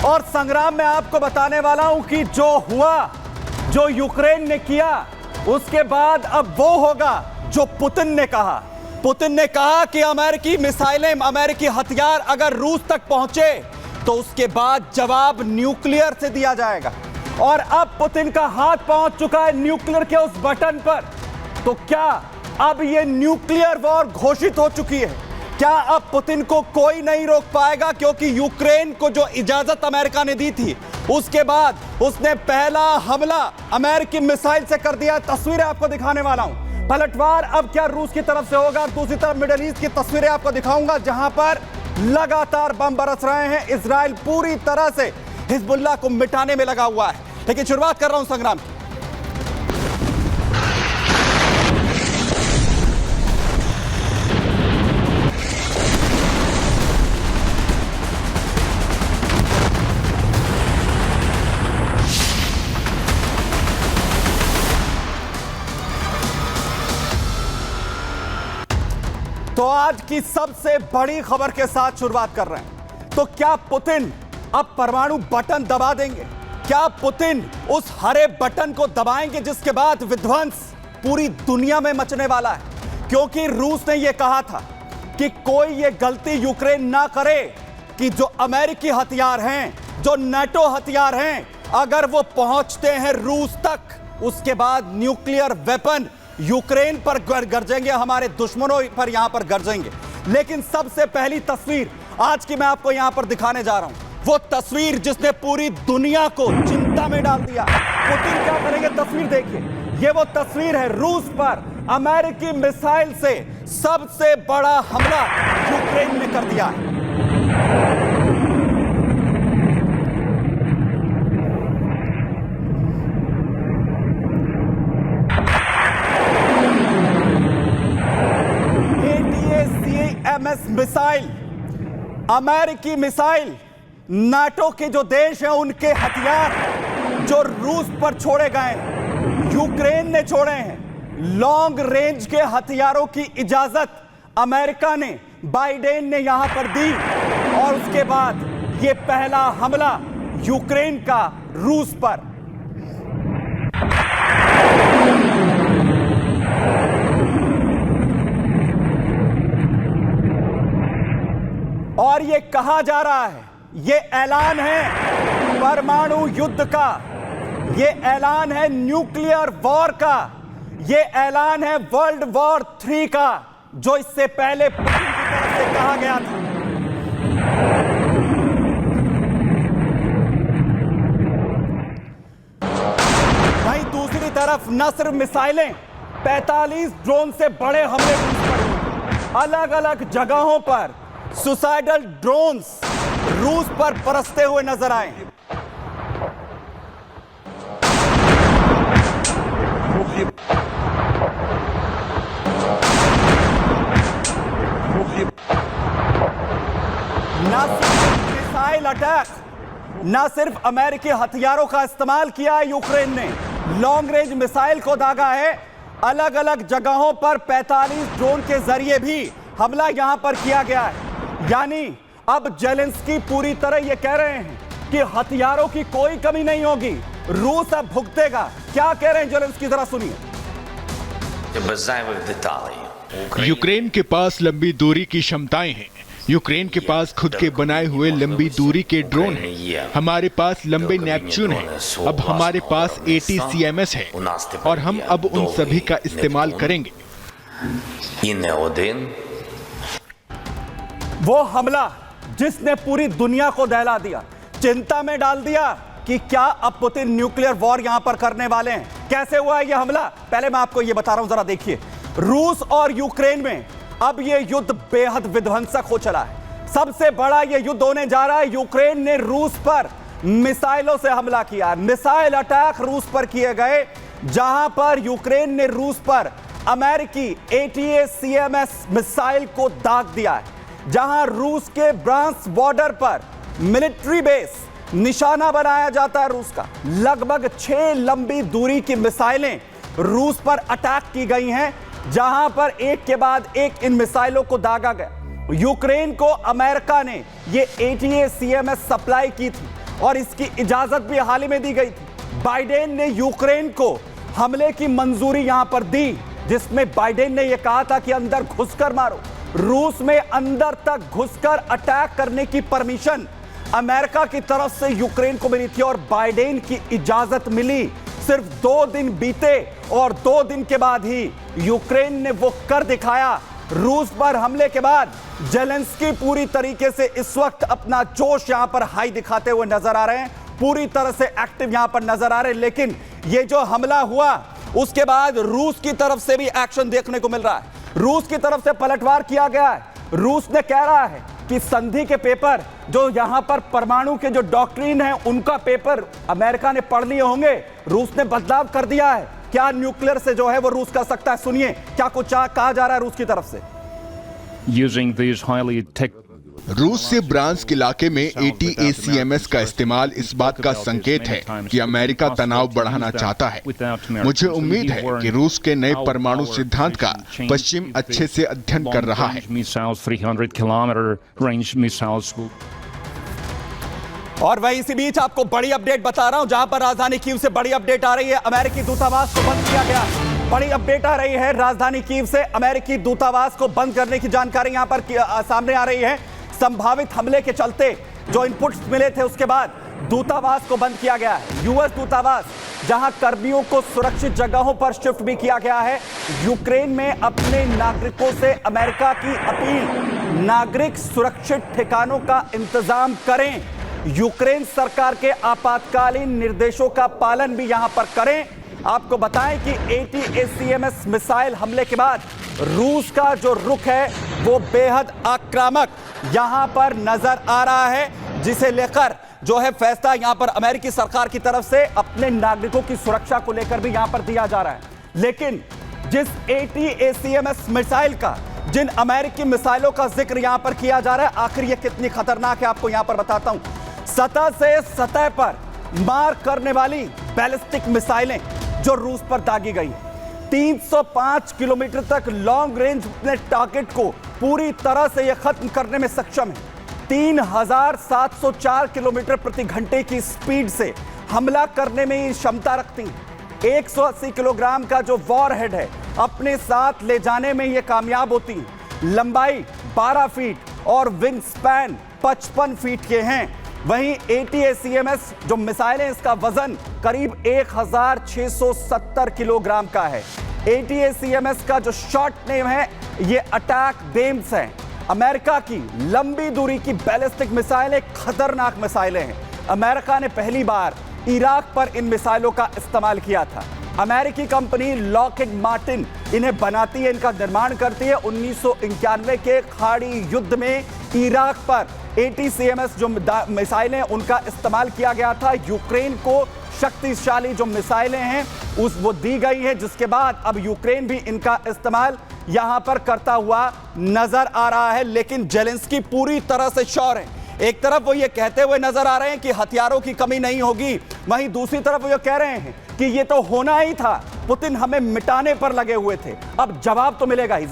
और संग्राम में आपको बताने वाला हूं कि जो हुआ, जो यूक्रेन ने किया, उसके बाद अब वो होगा जो पुतिन ने कहा। पुतिन ने कहा कि अमेरिकी मिसाइलें, अमेरिकी हथियार अगर रूस तक पहुंचे तो उसके बाद जवाब न्यूक्लियर से दिया जाएगा। और अब पुतिन का हाथ पहुंच चुका है न्यूक्लियर के उस बटन पर। तो क्या अब यह न्यूक्लियर वॉर घोषित हो चुकी है? क्या अब पुतिन को कोई नहीं रोक पाएगा? क्योंकि यूक्रेन को जो इजाजत अमेरिका ने दी थी, उसके बाद उसने पहला हमला अमेरिकी मिसाइल से कर दिया। तस्वीरें आपको दिखाने वाला हूं। पलटवार अब क्या रूस की तरफ से होगा? दूसरी तरफ मिडिल ईस्ट की तस्वीरें आपको दिखाऊंगा, जहां पर लगातार बम बरस रहे हैं। इजराइल पूरी तरह से हिजबुल्लाह को मिटाने में लगा हुआ है। लेकिन शुरुआत कर रहा हूं संग्राम की। तो आज की सबसे बड़ी खबर के साथ शुरुआत कर रहे हैं। तो क्या पुतिन अब परमाणु बटन दबा देंगे? क्या पुतिन उस हरे बटन को दबाएंगे जिसके बाद विध्वंस पूरी दुनिया में मचने वाला है? क्योंकि रूस ने यह कहा था कि कोई यह गलती यूक्रेन ना करे कि जो अमेरिकी हथियार हैं, जो नाटो हथियार हैं, अगर वो पहुंचते हैं रूस तक, उसके बाद न्यूक्लियर वेपन यूक्रेन पर गरजेंगे, हमारे दुश्मनों पर यहां पर गरजेंगे। लेकिन सबसे पहली तस्वीर आज की मैं आपको यहां पर दिखाने जा रहा हूं, वो तस्वीर जिसने पूरी दुनिया को चिंता में डाल दिया। पुतिन क्या करेंगे? तस्वीर देखिए। ये वो तस्वीर है, रूस पर अमेरिकी मिसाइल से सबसे बड़ा हमला यूक्रेन ने कर दिया है। ATACMS मिसाइल, अमेरिकी मिसाइल, नाटो के जो देश हैं उनके हथियार जो रूस पर छोड़े गए, यूक्रेन ने छोड़े हैं। लॉन्ग रेंज के हथियारों की इजाजत अमेरिका ने, बाइडेन ने यहां पर दी। और उसके बाद यह पहला हमला यूक्रेन का रूस पर। और यह कहा जा रहा है, यह ऐलान है परमाणु युद्ध का, यह ऐलान है न्यूक्लियर वॉर का, यह ऐलान है वर्ल्ड वॉर 3 का, जो इससे पहले पुतिन की तरफ से कहा गया था। वहीं दूसरी तरफ न सिर्फ मिसाइलें, 45 ड्रोन से बड़े हमले रूस पर हुए। अलग अलग जगहों पर सुसाइडल ड्रोन्स रूस पर बरसते हुए नजर आए। न सिर्फ मिसाइल अटैक, न सिर्फ अमेरिकी हथियारों का इस्तेमाल किया है यूक्रेन ने, लॉन्ग रेंज मिसाइल को दागा है। अलग अलग जगहों पर 45 ड्रोन के जरिए भी हमला यहां पर किया गया है। यानी अब जेलेंस्की पूरी तरह यह कह रहे हैं कि हथियारों की कोई कमी नहीं होगी, रूस अब भुगतेगा। क्या कह रहे हैं जेलेंस्की, जरा सुनिए। यूक्रेन के पास लंबी दूरी की क्षमताएं हैं। यूक्रेन के पास खुद के बनाए हुए लंबी दूरी के ड्रोन हैं। हमारे पास लंबे नेपच्यून हैं। अब हमारे पास ATACMS है और हम अब उन सभी का इस्तेमाल करेंगे। वो हमला जिसने पूरी दुनिया को दहला दिया, चिंता में डाल दिया कि क्या अब पुतिन न्यूक्लियर वॉर यहां पर करने वाले हैं। कैसे हुआ है यह हमला? पहले मैं आपको यह बता रहा हूं, जरा देखिए। रूस और यूक्रेन में अब यह युद्ध बेहद विध्वंसक हो चला है। सबसे बड़ा यह युद्ध होने जा रहा है। यूक्रेन ने रूस पर मिसाइलों से हमला किया। मिसाइल अटैक रूस पर किए गए, जहां पर यूक्रेन ने रूस पर अमेरिकी ATACMS मिसाइल को दाग दिया है। जहां रूस के ब्रांस बॉर्डर पर मिलिट्री बेस निशाना बनाया जाता है रूस का। लगभग 6 लंबी दूरी की मिसाइलें रूस पर अटैक की गई हैं, जहां पर एक के बाद एक इन मिसाइलों को दागा गया। यूक्रेन को अमेरिका ने ये ATACMS सप्लाई की थी और इसकी इजाजत भी हाल ही में दी गई थी। बाइडेन ने यूक्रेन को हमले की मंजूरी यहां पर दी, जिसमें बाइडेन ने यह कहा था कि अंदर घुसकर मारो। रूस में अंदर तक घुसकर अटैक करने की परमिशन अमेरिका की तरफ से यूक्रेन को मिली थी और बाइडेन की इजाजत मिली। सिर्फ 2 दिन बीते और 2 दिन के बाद ही यूक्रेन ने वो कर दिखाया। रूस पर हमले के बाद जेलेंस्की पूरी तरीके से इस वक्त अपना जोश यहां पर हाई दिखाते हुए नजर आ रहे हैं, पूरी तरह से एक्टिव यहां पर नजर आ रहे हैं। लेकिन ये जो हमला हुआ उसके बाद रूस की तरफ से भी एक्शन देखने को मिल रहा है। रूस की तरफ से पलटवार किया गया है। रूस ने कह रहा है कि संधि के पेपर, जो यहां पर परमाणु के जो डॉक्ट्रिन है उनका पेपर अमेरिका ने पढ़ लिए होंगे। रूस ने बदलाव कर दिया है। क्या न्यूक्लियर से जो है वो रूस कर सकता है? सुनिए क्या कुछ कहा जा रहा है रूस की तरफ से। रूस से ब्रांस्क इलाके में ATACMS का इस्तेमाल इस बात का संकेत है कि अमेरिका तनाव बढ़ाना चाहता है। मुझे उम्मीद है कि रूस के नए परमाणु सिद्धांत का पश्चिम अच्छे से अध्ययन कर रहा है। और वहीं इसी बीच आपको बड़ी अपडेट बता रहा हूं, जहां पर राजधानी कीव से बड़ी अपडेट आ रही है। अमेरिकी दूतावास को बंद किया गया। बड़ी अपडेट आ रही है राजधानी कीव से। अमेरिकी दूतावास को बंद करने की जानकारी यहां पर सामने आ रही है। संभावित हमले के चलते जो इनपुट्स मिले थे उसके बाद दूतावास को बंद किया गया है। यूएस दूतावास, जहां कर्मियों को सुरक्षित जगहों पर शिफ्ट भी किया गया है। यूक्रेन में अपने नागरिकों से अमेरिका की अपील, नागरिक सुरक्षित ठिकानों का इंतजाम करें। यूक्रेन सरकार के आपातकालीन निर्देशों का पालन भी यहां पर करें। आपको बताएं कि ATACMS मिसाइल हमले के बाद रूस का जो रुख है वो बेहद आक्रामक यहां पर नजर आ रहा है, जिसे लेकर जो है फैसला यहां पर अमेरिकी सरकार की तरफ से अपने नागरिकों की सुरक्षा को लेकर भी यहां पर दिया जा रहा है। लेकिन जिस ATACMS मिसाइल का, जिन अमेरिकी मिसाइलों का जिक्र यहां पर किया जा रहा है, आखिर ये कितनी खतरनाक है आपको यहां पर बताता हूं। सतह से सतह पर मार करने वाली बैलिस्टिक मिसाइलें जो रूस पर दागी गई, 305 किलोमीटर तक लॉन्ग रेंज अपने टारगेट को पूरी तरह से यह खत्म करने में सक्षम है। 3704 किलोमीटर प्रति घंटे की स्पीड से हमला करने में ये क्षमता रखती है। 180 किलोग्राम का जो वॉरहेड है अपने साथ ले जाने में ये कामयाब होती है। लंबाई 12 फीट और विंग स्पैन 55 फीट के हैं। वहीं ATACMS जो मिसाइल है, इसका वजन करीब 1670 किलोग्राम का है। ATACMS का जो शॉर्ट नेम है ये अटैक बेम्स है। अमेरिका की लंबी दूरी की बैलिस्टिक मिसाइलें खतरनाक मिसाइलें हैं। अमेरिका ने पहली बार इराक पर इन मिसाइलों का इस्तेमाल किया था। अमेरिकी कंपनी लॉकहीड मार्टिन इन्हें बनाती है, इनका निर्माण करती है। 1991 के खाड़ी युद्ध में इराक पर ATACMS जो मिसाइलें उनका इस्तेमाल किया गया था। यूक्रेन को शक्तिशाली जो मिसाइलें हैं वो दी गई है, जिसके बाद अब यूक्रेन भी इनका इस्तेमाल यहां पर करता हुआ नजर आ रहा है। लेकिन जेलेंस्की पूरी तरह से श्योर है। एक तरफ वो ये कहते हुए नजर आ रहे हैं कि हथियारों की कमी नहीं होगी, वहीं दूसरी तरफ वो ये कह रहे हैं कि ये तो होना ही था, पुतिन हमें मिटाने पर लगे हुए थे। अब जवाब तो मिलेगा ही।